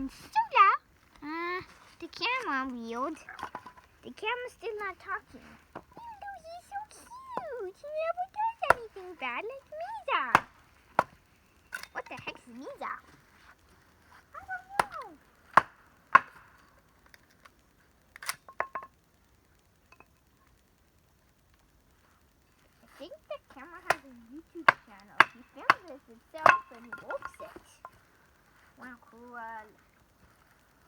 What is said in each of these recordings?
and Soda. The camera wheeled. The camera's still not talking. Even though he's so cute. He never does anything bad like Misa. What the heck's Misa? I don't know. I think the camera has a YouTube channel. He films this himself and he works it. Wow, cool.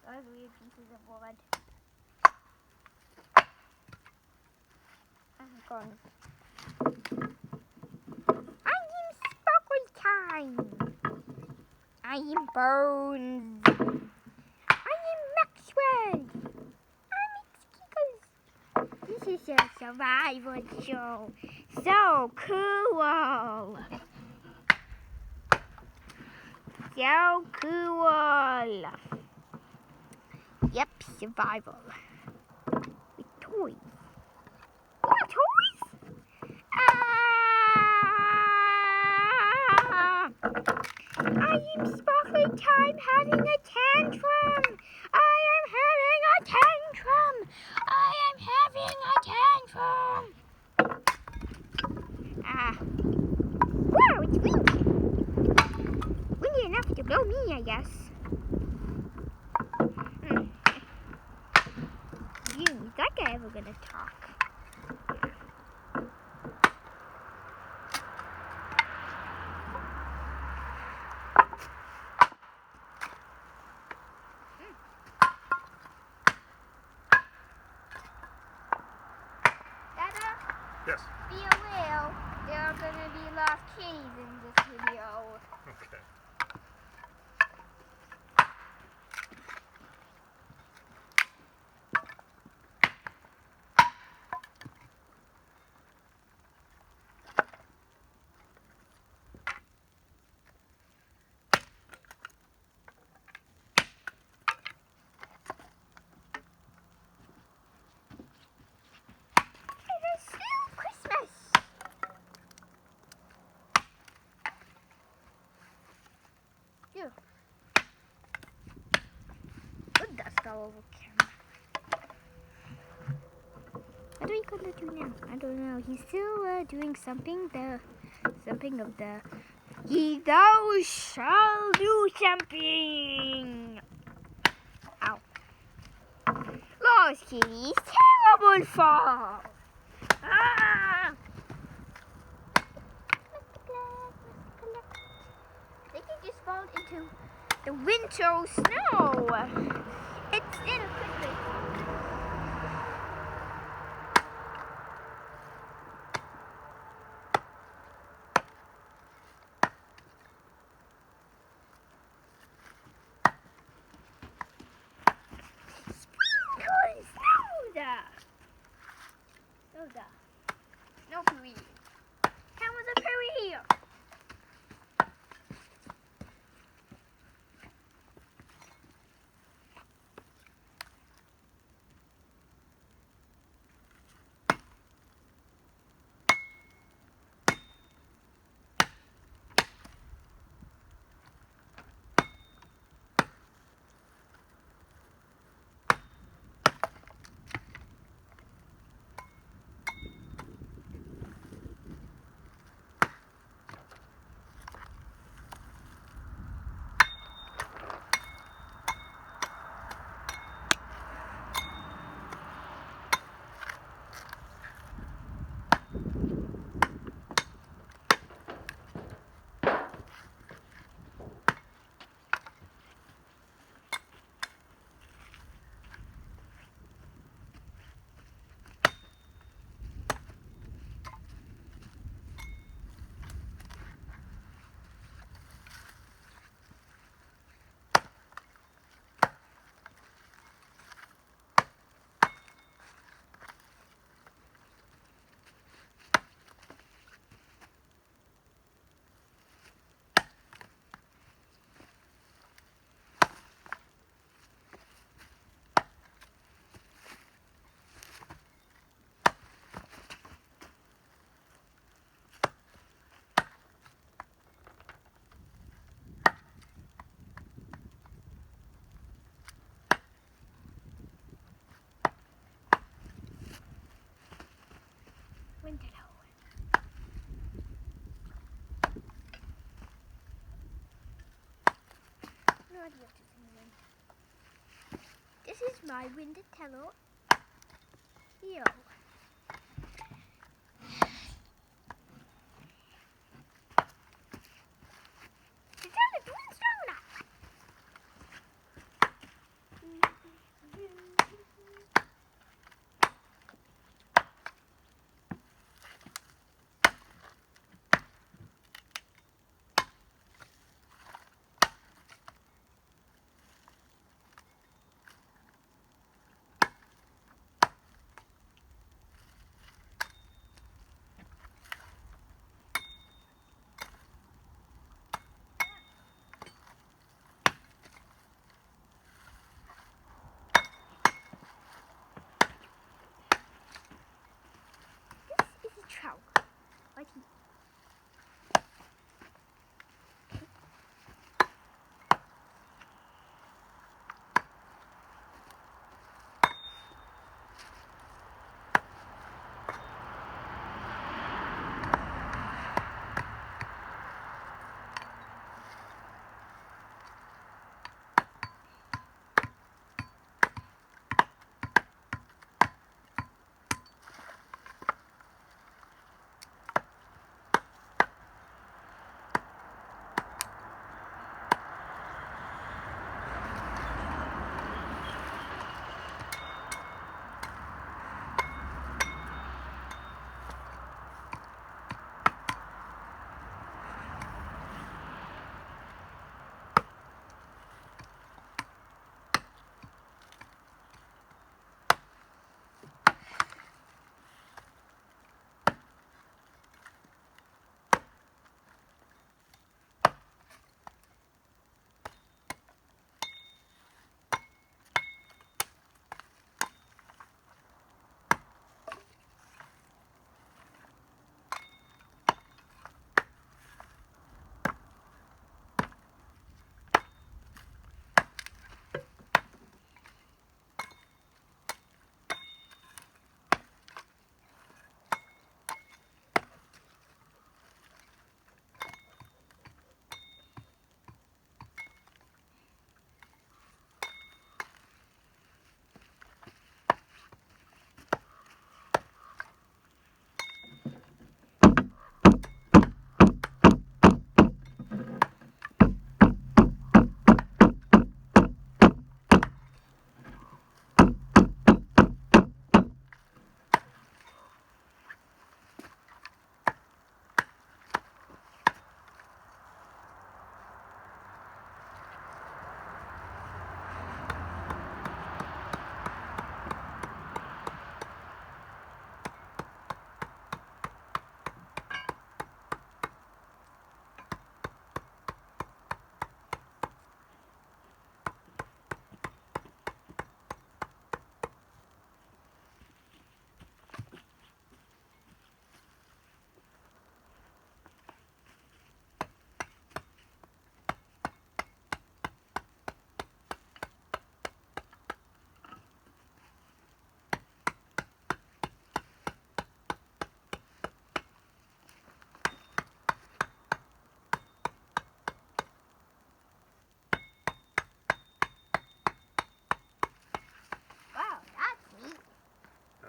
Those weird pieces of wood. I'm going. I am Sparkle Time. I am Bones. I am Maxwell. I'm X-Kickers. This is a survival show. So cool. So cool. Yep, survival. With toys. More toys? I am Sparkly Time having a tantrum. I am having a tantrum. I am having a tantrum. Wow, it's windy. Windy enough to blow me, I guess. Is that guy ever gonna talk? Dada? Yes. Be aware, there are gonna be lost kitties in this video. Okay. Good dust all over camera. What are we gonna do now? I don't know. He's still doing something. Something of the. Thou shall do something. Ow. Lost kitties, terrible fall. Ah! They can just fall into the winter snow. It's in a quickly. Sprinkles, soda. No pooey. Come with a pooey here. audio to something. This is my Windatello. Yo. The tail is doing strong enough. This is a trowel. Right here.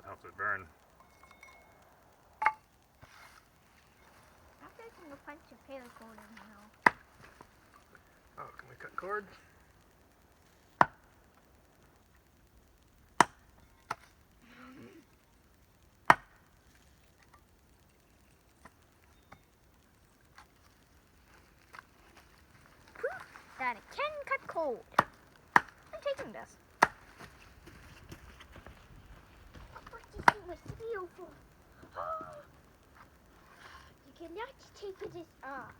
Helps it burn. I'm taking a bunch of paracord in now. Oh, can we cut cord? Proof that it can cut cord. I'm taking this. What did you see my video for? You cannot take this off.